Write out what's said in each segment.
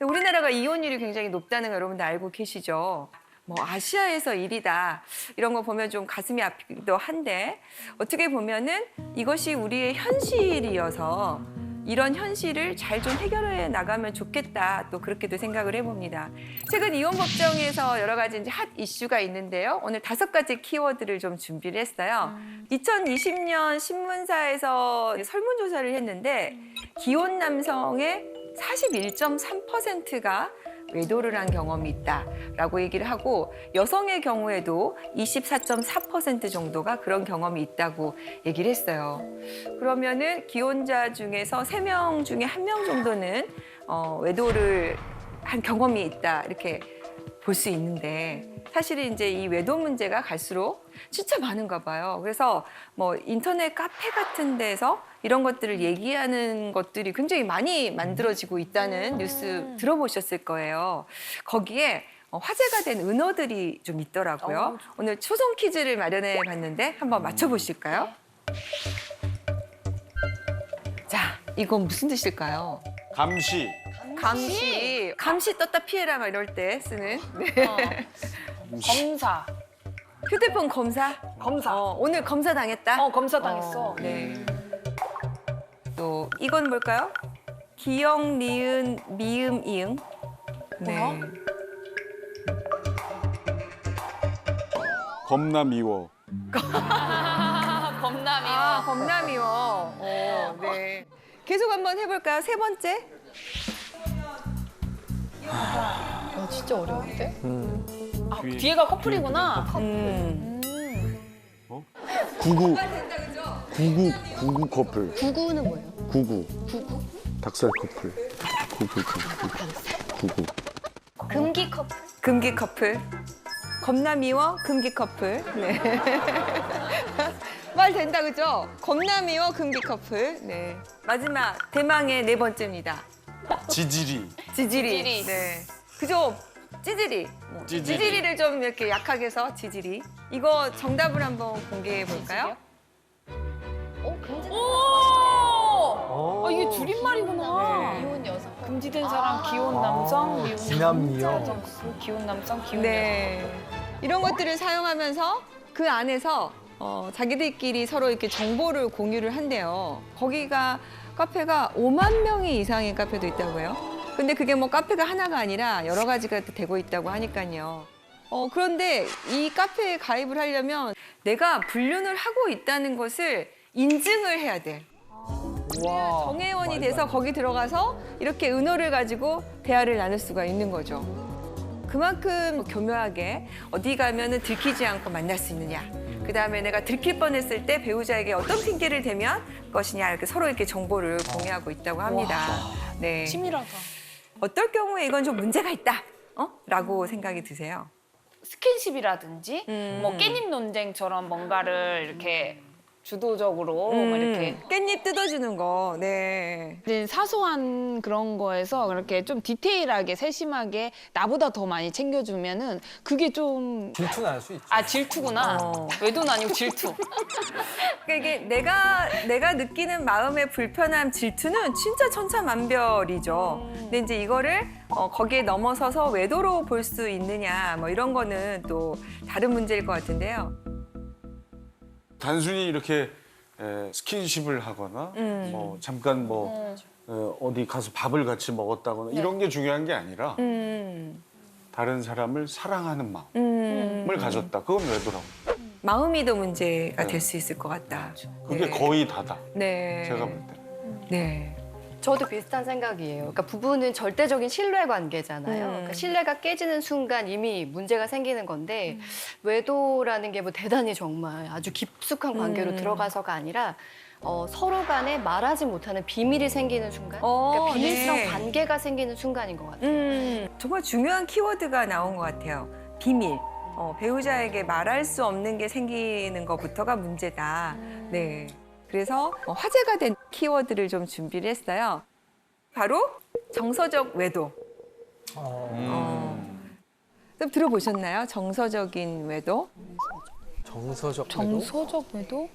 우리나라가 이혼율이 굉장히 높다는 거 여러분들 알고 계시죠? 뭐 아시아에서 1위다 이런 거 보면 좀 가슴이 아프기도 한데 어떻게 보면은 이것이 우리의 현실이어서 이런 현실을 잘 좀 해결해 나가면 좋겠다 또 그렇게도 생각을 해봅니다. 최근 이혼 법정에서 여러 가지 이제 핫 이슈가 있는데요. 오늘 5가지 키워드를 좀 준비를 했어요. 2020년 신문사에서 설문조사를 했는데 기혼 남성의 41.3%가 외도를 한 경험이 있다라고 얘기를 하고 여성의 경우에도 24.4% 정도가 그런 경험이 있다고 얘기를 했어요. 그러면은 기혼자 중에서 3명 중에 1명 정도는 외도를 한 경험이 있다 이렇게 볼 수 있는데 사실은 이제 이 외도 문제가 갈수록 진짜 많은가 봐요. 그래서 뭐 인터넷 카페 같은 데서 이런 것들을 얘기하는 것들이 굉장히 많이 만들어지고 있다는 뉴스 들어보셨을 거예요. 거기에 화제가 된 은어들이 좀 있더라고요. 오늘 초성 퀴즈를 마련해 봤는데 한번 맞춰보실까요? 자, 이건 무슨 뜻일까요? 감시. 감시 떴다 피해라 막 이럴 때 쓰는 네. 검사. 휴대폰 검사? 오늘 검사 당했다? 검사 당했어. 네. 또 이건 뭘까요? 기역, 니은, 미음, 이응. 네. 겁나 미워. 검남이. 겁나 미워. 네. 계속 한번 해볼까요? 3번째. 진짜 어려운데? 뒤에가 커플이구나. 구구 커플. 구구는 뭐예요? 구구. 닭살 커플. 구구. 금기 커플. 금기 커플. 겁나 미워, 금기 커플. 네. 말 된다, 그죠? 겁나 미워, 금기 커플. 네. 마지막, 대망의 4번째입니다. 지지리. 지지리. 네. 그죠? 찌질이. 찌질이. 찌질이를 좀 이렇게 약하게 해서 지지리. 이거 정답을 한번 공개해 볼까요? 오! 이게 줄임말이구나. 이혼 여성. 금지된 사람, 기혼 남성, 미혼 지남미요. 정수, 기혼 남성, 기혼 네. 이런 것들을 사용하면서 그 안에서 자기들끼리 서로 이렇게 정보를 공유를 한대요. 거기가 카페가 5만 명이 이상의 카페도 있다고 해요. 근데 그게 뭐 카페가 하나가 아니라 여러 가지가 되고 있다고 하니까요. 그런데 이 카페에 가입을 하려면 내가 불륜을 하고 있다는 것을 인증을 해야 돼. 정회원이 돼서 거기 들어가서 이렇게 은어를 가지고 대화를 나눌 수가 있는 거죠. 그만큼 교묘하게 어디 가면은 들키지 않고 만날 수 있느냐. 그다음에 내가 들킬 뻔했을 때 배우자에게 어떤 핑계를 대면 것이냐 이렇게 서로 이렇게 정보를 공유하고 있다고 합니다. 네. 치밀하다. 어떨 경우에 이건 좀 문제가 있다. 라고 생각이 드세요? 스킨십이라든지 뭐 깻잎 논쟁처럼 뭔가를 이렇게 주도적으로 뭐 이렇게 깻잎 뜯어주는 거. 네. 이제 사소한 그런 거에서 그렇게 좀 디테일하게 세심하게 나보다 더 많이 챙겨주면은 그게 좀 질투 날 수 있죠. 질투구나. 외도는 아니고 질투. 그러니까 이게 내가 느끼는 마음의 불편함, 질투는 진짜 천차만별이죠. 근데 이제 이거를 거기에 넘어서서 외도로 볼 수 있느냐, 뭐 이런 거는 또 다른 문제일 것 같은데요. 단순히 이렇게 스킨십을 하거나 뭐 잠깐 어디 가서 밥을 같이 먹었다거나 이런 게 중요한 게 아니라 다른 사람을 사랑하는 마음을 가졌다. 그건 외도라고. 마음이 더 문제가 될 수 있을 것 같다. 그게 네. 거의 다다. 네. 제가 볼 때. 네. 저도 비슷한 생각이에요. 그러니까 부부는 절대적인 신뢰 관계잖아요. 그러니까 신뢰가 깨지는 순간 이미 문제가 생기는 건데 외도라는 게 뭐 대단히 정말 아주 깊숙한 관계로 들어가서가 아니라 서로 간에 말하지 못하는 비밀이 생기는 순간, 그러니까 비밀스러운 네. 관계가 생기는 순간인 것 같아요. 정말 중요한 키워드가 나온 것 같아요. 비밀. 배우자에게 말할 수 없는 게 생기는 것부터가 문제다. 네. 그래서 화제가 된 키워드를 좀 준비를 했어요. 바로 정서적 외도. 좀 들어보셨나요? 정서적인 외도? 정서적 외도? 정서적 외도?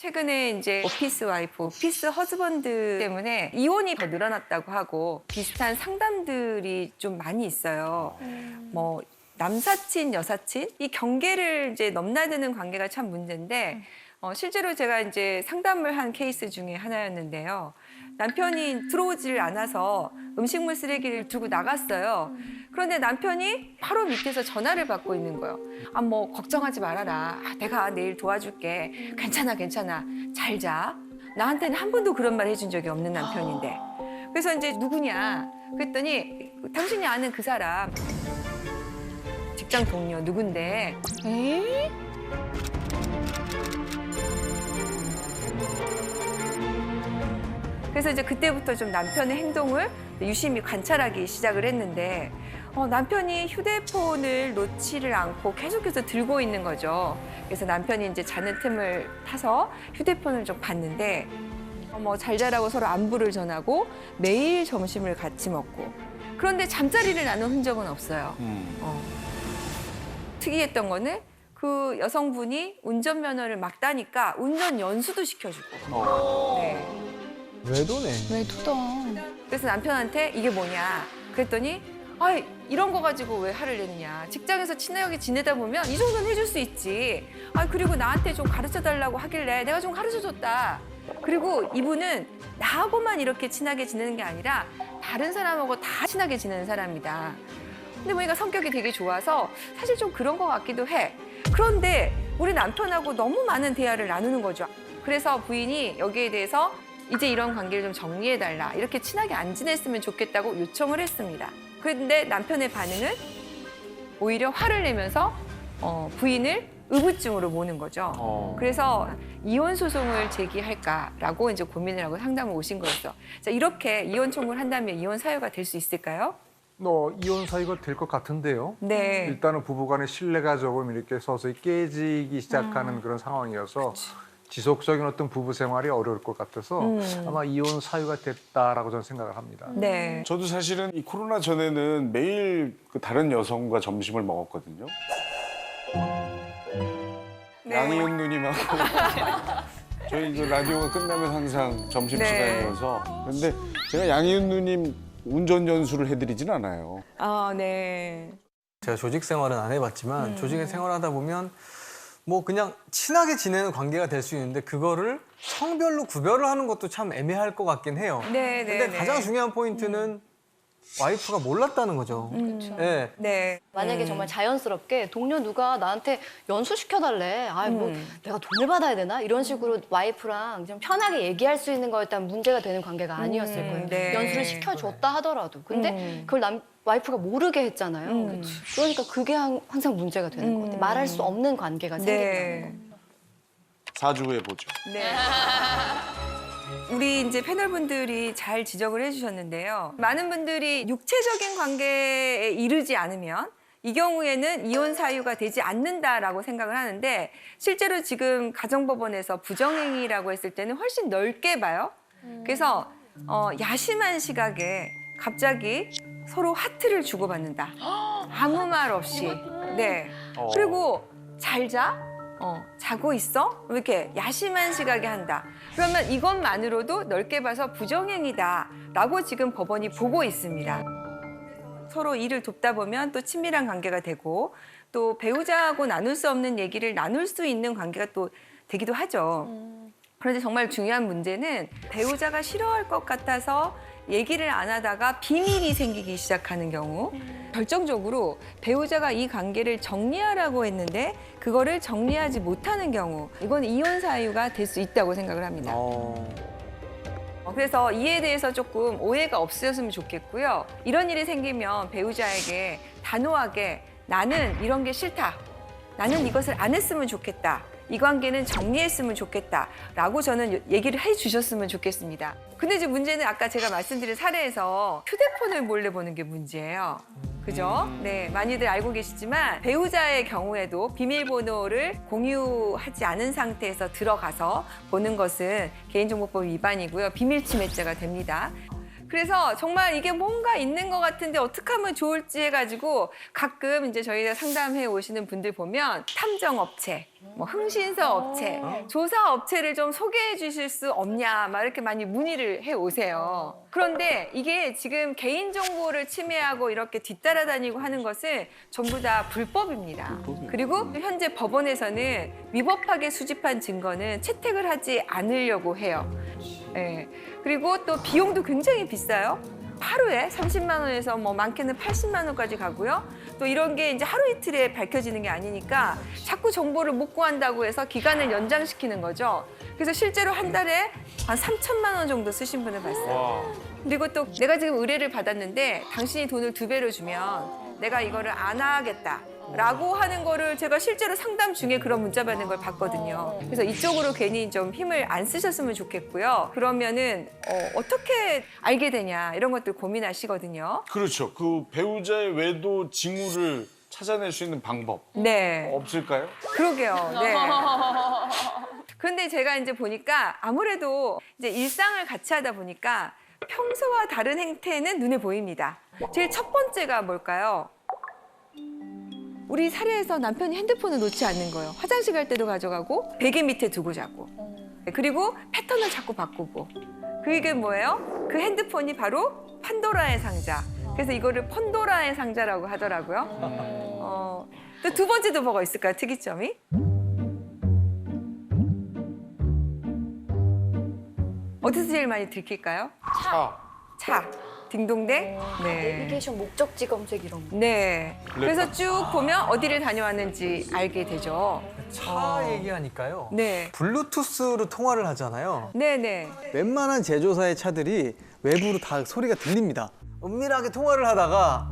최근에 이제 오피스 와이프, 오피스 허즈번드 때문에 이혼이 더 늘어났다고 하고 비슷한 상담들이 좀 많이 있어요. 뭐 남사친, 여사친 이 경계를 이제 넘나드는 관계가 참 문제인데 실제로 제가 이제 상담을 한 케이스 중에 하나였는데요. 남편이 들어오질 않아서 음식물 쓰레기를 들고 나갔어요. 그런데 남편이 바로 밑에서 전화를 받고 있는 거예요. 아, 뭐 걱정하지 말아라. 아, 내가 내일 도와줄게. 괜찮아, 괜찮아. 잘 자. 나한테는 한 번도 그런 말 해준 적이 없는 남편인데. 그래서 이제 누구냐? 그랬더니 당신이 아는 그 사람 직장 동료 누군데? 에이? 그래서 이제 그때부터 좀 남편의 행동을 유심히 관찰하기 시작을 했는데 남편이 휴대폰을 놓지를 않고 계속해서 들고 있는 거죠. 그래서 남편이 이제 자는 틈을 타서 휴대폰을 좀 봤는데 뭐 잘 자라고 서로 안부를 전하고 매일 점심을 같이 먹고 그런데 잠자리를 나눈 흔적은 없어요. 특이했던 거는 그 여성분이 운전면허를 막 따니까 운전 연수도 시켜주고 네. 외도네. 외도다. 그래서 남편한테 이게 뭐냐 그랬더니 아 이런 거 가지고 왜 화를 내느냐 직장에서 친하게 지내다 보면 이 정도는 해줄 수 있지 아 그리고 나한테 좀 가르쳐 달라고 하길래 내가 좀 가르쳐 줬다 그리고 이분은 나하고만 이렇게 친하게 지내는 게 아니라 다른 사람하고 다 친하게 지내는 사람이다 근데 보니까 성격이 되게 좋아서 사실 좀 그런 것 같기도 해 그런데 우리 남편하고 너무 많은 대화를 나누는 거죠 그래서 부인이 여기에 대해서 이제 이런 관계를 좀 정리해달라. 이렇게 친하게 안 지냈으면 좋겠다고 요청을 했습니다. 그런데 남편의 반응은 오히려 화를 내면서 부인을 의부증으로 모는 거죠. 그래서 이혼 소송을 제기할까라고 이제 고민을 하고 상담을 오신 거였어. 자, 이렇게 이혼 청구를 한다면 이혼 사유가 될 수 있을까요? 이혼 사유가 될 것 같은데요. 네. 일단은 부부간의 신뢰가 조금 이렇게 서서히 깨지기 시작하는 그런 상황이어서 지속적인 어떤 부부 생활이 어려울 것 같아서 아마 이혼 사유가 됐다라고 저는 생각을 합니다. 네. 저도 사실은 이 코로나 전에는 매일 그 다른 여성과 점심을 먹었거든요. 네. 양희은 누님하고 저희 이제 라디오가 끝나면 항상 점심시간이어서 근데 제가 양희은 누님 운전 연수를 해드리진 않아요. 아, 네. 제가 조직 생활은 안 해봤지만 조직에 생활하다 보면 뭐 그냥 친하게 지내는 관계가 될 수 있는데 그거를 성별로 구별을 하는 것도 참 애매할 것 같긴 해요. 네, 네. 근데 네. 가장 중요한 포인트는 와이프가 몰랐다는 거죠. 네. 네. 만약에 정말 자연스럽게 동료 누가 나한테 연수시켜달래. 아, 뭐 내가 돈을 받아야 되나? 이런 식으로 와이프랑 좀 편하게 얘기할 수 있는 거였다면 문제가 되는 관계가 아니었을 거예요. 네. 연수를 시켜줬다 하더라도. 근데 그걸 와이프가 모르게 했잖아요. 그러니까 그게 항상 문제가 되는 것 같아요. 말할 수 없는 관계가 생긴다는 거. 네. 4주 후에 보죠. 네. 우리 이제 패널분들이 잘 지적을 해주셨는데요. 많은 분들이 육체적인 관계에 이르지 않으면 이 경우에는 이혼 사유가 되지 않는다라고 생각을 하는데 실제로 지금 가정법원에서 부정행위라고 했을 때는 훨씬 넓게 봐요. 그래서 야심한 시각에 갑자기 서로 하트를 주고받는다. 아무 말 없이. 네. 그리고 잘 자? 자고 있어? 이렇게 야심한 시각에 한다. 그러면 이것만으로도 넓게 봐서 부정행위다라고 지금 법원이 보고 있습니다. 서로 일을 돕다 보면 또 친밀한 관계가 되고 또 배우자하고 나눌 수 없는 얘기를 나눌 수 있는 관계가 또 되기도 하죠. 그런데 정말 중요한 문제는 배우자가 싫어할 것 같아서 얘기를 안 하다가 비밀이 생기기 시작하는 경우 결정적으로 배우자가 이 관계를 정리하라고 했는데 그거를 정리하지 못하는 경우 이건 이혼 사유가 될 수 있다고 생각을 합니다. 그래서 이에 대해서 조금 오해가 없으셨으면 좋겠고요. 이런 일이 생기면 배우자에게 단호하게 나는 이런 게 싫다. 나는 이것을 안 했으면 좋겠다. 이 관계는 정리했으면 좋겠다라고 저는 얘기를 해주셨으면 좋겠습니다. 근데 이제 문제는 아까 제가 말씀드린 사례에서 휴대폰을 몰래 보는 게 문제예요. 그죠? 네, 많이들 알고 계시지만 배우자의 경우에도 비밀번호를 공유하지 않은 상태에서 들어가서 보는 것은 개인정보법 위반이고요. 비밀침해죄가 됩니다. 그래서 정말 이게 뭔가 있는 것 같은데 어떻게 하면 좋을지 해가지고 가끔 이제 저희가 상담해 오시는 분들 보면 탐정업체, 뭐 흥신소 업체, 조사 업체를 좀 소개해 주실 수 없냐, 막 이렇게 많이 문의를 해 오세요. 그런데 이게 지금 개인 정보를 침해하고 이렇게 뒤따라다니고 하는 것은 전부 다 불법입니다. 그리고 현재 법원에서는 위법하게 수집한 증거는 채택을 하지 않으려고 해요. 예. 그리고 또 비용도 굉장히 비싸요. 하루에 30만 원에서 뭐 많게는 80만 원까지 가고요. 또 이런 게 이제 하루 이틀에 밝혀지는 게 아니니까 자꾸 정보를 못 구한다고 해서 기간을 연장시키는 거죠. 그래서 실제로 한 달에 한 3천만 원 정도 쓰신 분을 봤어요. 그리고 또 내가 지금 의뢰를 받았는데 당신이 돈을 2배로 주면 내가 이거를 안 하겠다. 라고 하는 거를 제가 실제로 상담 중에 그런 문자 받는 걸 봤거든요. 그래서 이쪽으로 괜히 좀 힘을 안 쓰셨으면 좋겠고요. 그러면은 어떻게 알게 되냐 이런 것들 고민하시거든요. 그렇죠. 그 배우자의 외도 징후를 찾아낼 수 있는 방법 네. 없을까요? 그러게요. 네. 그런데 제가 이제 보니까 아무래도 이제 일상을 같이 하다 보니까 평소와 다른 행태는 눈에 보입니다. 제일 첫 번째가 뭘까요? 우리 사례에서 남편이 핸드폰을 놓지 않는 거예요. 화장실 갈 때도 가져가고 베개 밑에 두고 자고. 그리고 패턴을 자꾸 바꾸고. 그게 뭐예요? 그 핸드폰이 바로 판도라의 상자. 그래서 이거를 펀도라의 상자라고 하더라고요. 또 두 번째도 뭐가 있을까요? 특이점이? 어디서 제일 많이 들킬까요? 차. 딩동댕. 네. 내비게이션 목적지 검색 이런 거. 네. 그래서 쭉 보면 어디를 다녀왔는지 알게 되죠. 차 얘기하니까요. 네. 블루투스로 통화를 하잖아요. 네네. 웬만한 제조사의 차들이 외부로 다 소리가 들립니다. 은밀하게 통화를 하다가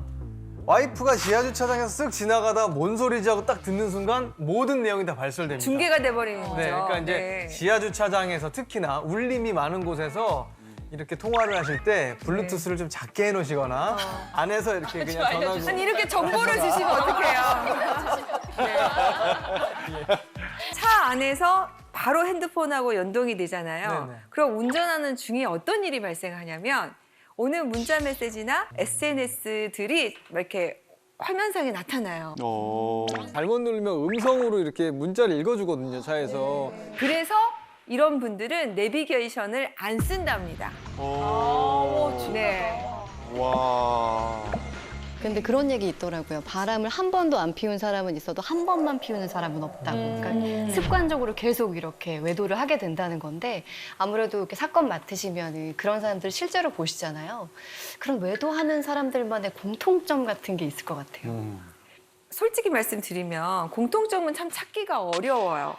와이프가 지하주차장에서 쓱 지나가다 뭔 소리지 하고 딱 듣는 순간 모든 내용이 다 발설됩니다. 중계가 돼버리는 거죠. 네, 그러니까 이제 네. 지하주차장에서 특히나 울림이 많은 곳에서 이렇게 통화를 하실 때 블루투스를 좀 작게 해놓으시거나 안에서 이렇게 그냥 전화로 아니 이렇게 정보를 주시면 어떡해요. 네. 차 안에서 바로 핸드폰하고 연동이 되잖아요. 네네. 그럼 운전하는 중에 어떤 일이 발생하냐면 오는 문자 메시지나 SNS들이 이렇게 화면상에 나타나요. 잘못 누르면 음성으로 이렇게 문자를 읽어주거든요, 차에서. 그래서 이런 분들은 내비게이션을 안 쓴답니다. 네. 와. 근데 그런 얘기 있더라고요. 바람을 한 번도 안 피운 사람은 있어도 한 번만 피우는 사람은 없다고. 그러니까 습관적으로 계속 이렇게 외도를 하게 된다는 건데 아무래도 이렇게 사건 맡으시면 그런 사람들 실제로 보시잖아요. 그런 외도하는 사람들만의 공통점 같은 게 있을 것 같아요. 솔직히 말씀드리면 공통점은 참 찾기가 어려워요.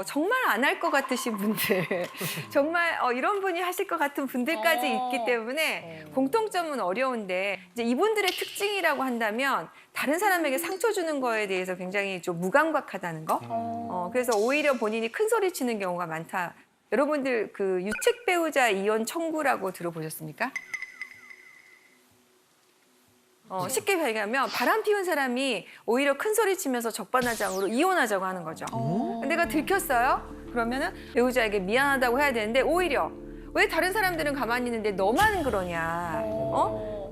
정말 안 할 것 같으신 분들, 정말 이런 분이 하실 것 같은 분들까지 있기 때문에 공통점은 어려운데 이제 이분들의 특징이라고 한다면 다른 사람에게 상처 주는 거에 대해서 굉장히 좀 무감각하다는 거. 그래서 오히려 본인이 큰 소리 치는 경우가 많다. 여러분들 그 유책 배우자 이혼 청구라고 들어보셨습니까? 쉽게 얘기하면 바람 피운 사람이 오히려 큰 소리 치면서 적반하장으로 이혼하자고 하는 거죠. 내가 들켰어요? 그러면은 배우자에게 미안하다고 해야 되는데 오히려 왜 다른 사람들은 가만히 있는데 너만 그러냐?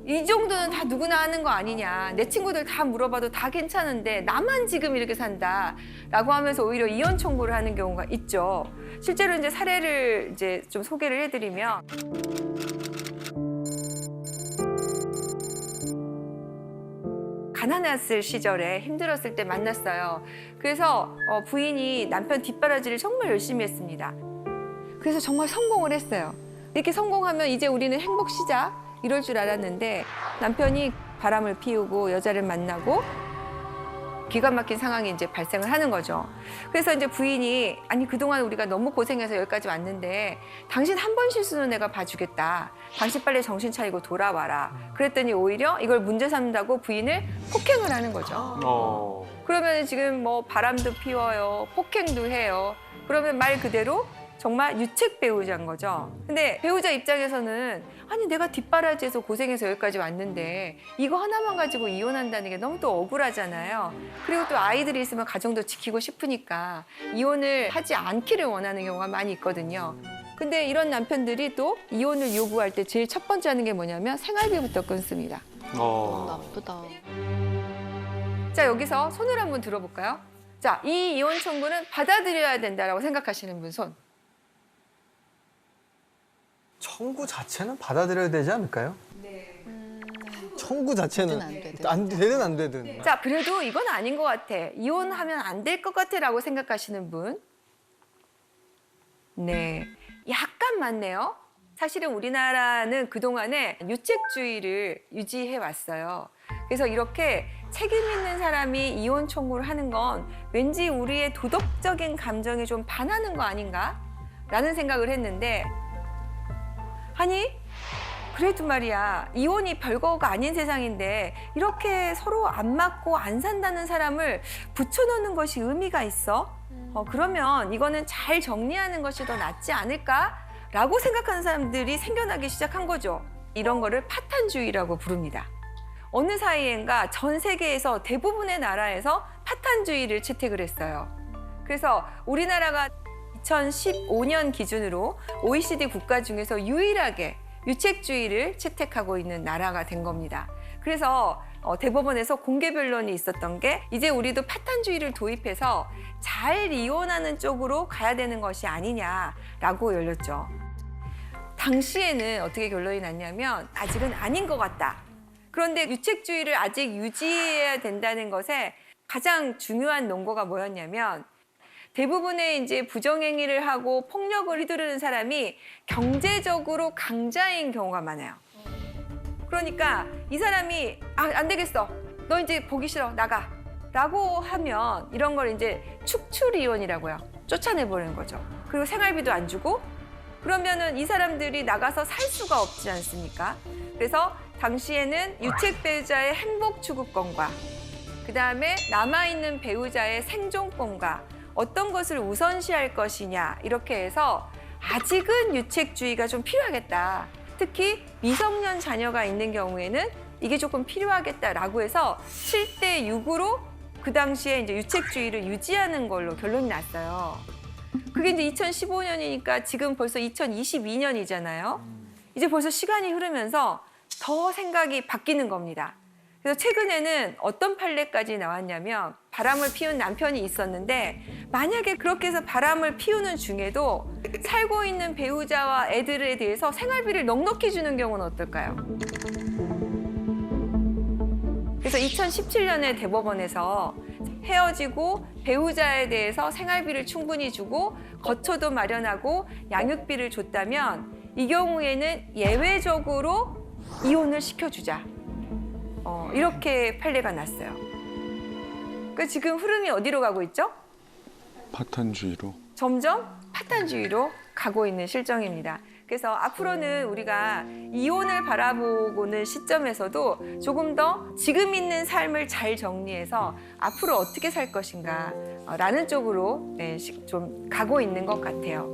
이 정도는 다 누구나 하는 거 아니냐? 내 친구들 다 물어봐도 다 괜찮은데 나만 지금 이렇게 산다라고 하면서 오히려 이혼 청구를 하는 경우가 있죠. 실제로 이제 사례를 이제 좀 소개를 해드리면. 가난했을 시절에 힘들었을 때 만났어요. 그래서 부인이 남편 뒷바라지를 정말 열심히 했습니다. 그래서 정말 성공을 했어요. 이렇게 성공하면 이제 우리는 행복 시작 이럴 줄 알았는데 남편이 바람을 피우고 여자를 만나고 기가 막힌 상황이 이제 발생을 하는 거죠. 그래서 이제 부인이 아니 그동안 우리가 너무 고생해서 여기까지 왔는데 당신 한 번 실수는 내가 봐주겠다. 당신 빨리 정신 차리고 돌아와라. 그랬더니 오히려 이걸 문제 삼는다고 부인을 폭행을 하는 거죠. 그러면 지금 뭐 바람도 피워요. 폭행도 해요. 그러면 말 그대로 정말 유책 배우자인 거죠. 근데 배우자 입장에서는 아니 내가 뒷바라지에서 고생해서 여기까지 왔는데 이거 하나만 가지고 이혼한다는 게 너무 또 억울하잖아요. 그리고 또 아이들이 있으면 가정도 지키고 싶으니까 이혼을 하지 않기를 원하는 경우가 많이 있거든요. 근데 이런 남편들이 또 이혼을 요구할 때 제일 첫 번째 하는 게 뭐냐면 생활비부터 끊습니다. 나쁘다. 자, 여기서 손을 한번 들어볼까요? 자, 이 이혼 청구는 받아들여야 된다라고 생각하시는 분 손. 청구 자체는 받아들여야 되지 않을까요? 청구 자체는 안 되든 안 되든. 자, 그래도 이건 아닌 것 같아. 이혼하면 안 될 것 같아라고 생각하시는 분. 네, 약간 많네요. 사실은 우리나라는 그동안에 유책주의를 유지해 왔어요. 그래서 이렇게 책임 있는 사람이 이혼 청구를 하는 건 왠지 우리의 도덕적인 감정에 좀 반하는 거 아닌가? 라는 생각을 했는데, 아니, 그래도 말이야, 이혼이 별거가 아닌 세상인데 이렇게 서로 안 맞고 안 산다는 사람을 붙여놓는 것이 의미가 있어? 그러면 이거는 잘 정리하는 것이 더 낫지 않을까라고 생각하는 사람들이 생겨나기 시작한 거죠. 이런 거를 파탄주의라고 부릅니다. 어느 사이엔가 전 세계에서 대부분의 나라에서 파탄주의를 채택을 했어요. 그래서 우리나라가 2015년 기준으로 OECD 국가 중에서 유일하게 유책주의를 채택하고 있는 나라가 된 겁니다. 그래서 대법원에서 공개 변론이 있었던 게 이제 우리도 파탄주의를 도입해서 잘 이혼하는 쪽으로 가야 되는 것이 아니냐라고 열렸죠. 당시에는 어떻게 결론이 났냐면 아직은 아닌 것 같다. 그런데 유책주의를 아직 유지해야 된다는 것에 가장 중요한 논거가 뭐였냐면 대부분의 이제 부정행위를 하고 폭력을 휘두르는 사람이 경제적으로 강자인 경우가 많아요. 그러니까 이 사람이 안 되겠어. 너 이제 보기 싫어. 나가. 라고 하면 이런 걸 이제 축출 이혼이라고요. 쫓아내버리는 거죠. 그리고 생활비도 안 주고 그러면은 이 사람들이 나가서 살 수가 없지 않습니까? 그래서 당시에는 유책 배우자의 행복 추구권과 그다음에 남아있는 배우자의 생존권과 어떤 것을 우선시할 것이냐 이렇게 해서 아직은 유책주의가 좀 필요하겠다. 특히 미성년 자녀가 있는 경우에는 이게 조금 필요하겠다라고 해서 7대 6으로 그 당시에 이제 유책주의를 유지하는 걸로 결론이 났어요. 그게 이제 2015년이니까 지금 벌써 2022년이잖아요. 이제 벌써 시간이 흐르면서 더 생각이 바뀌는 겁니다. 그래서 최근에는 어떤 판례까지 나왔냐면 바람을 피운 남편이 있었는데 만약에 그렇게 해서 바람을 피우는 중에도 살고 있는 배우자와 애들에 대해서 생활비를 넉넉히 주는 경우는 어떨까요? 그래서 2017년에 대법원에서 헤어지고 배우자에 대해서 생활비를 충분히 주고 거처도 마련하고 양육비를 줬다면 이 경우에는 예외적으로 이혼을 시켜주자. 이렇게 판례가 났어요. 그러니까 지금 흐름이 어디로 가고 있죠? 파탄주의로. 점점 파탄주의로 가고 있는 실정입니다. 그래서 앞으로는 우리가 이혼을 바라보고는 시점에서도 조금 더 지금 있는 삶을 잘 정리해서 앞으로 어떻게 살 것인가 라는 쪽으로 좀 가고 있는 것 같아요.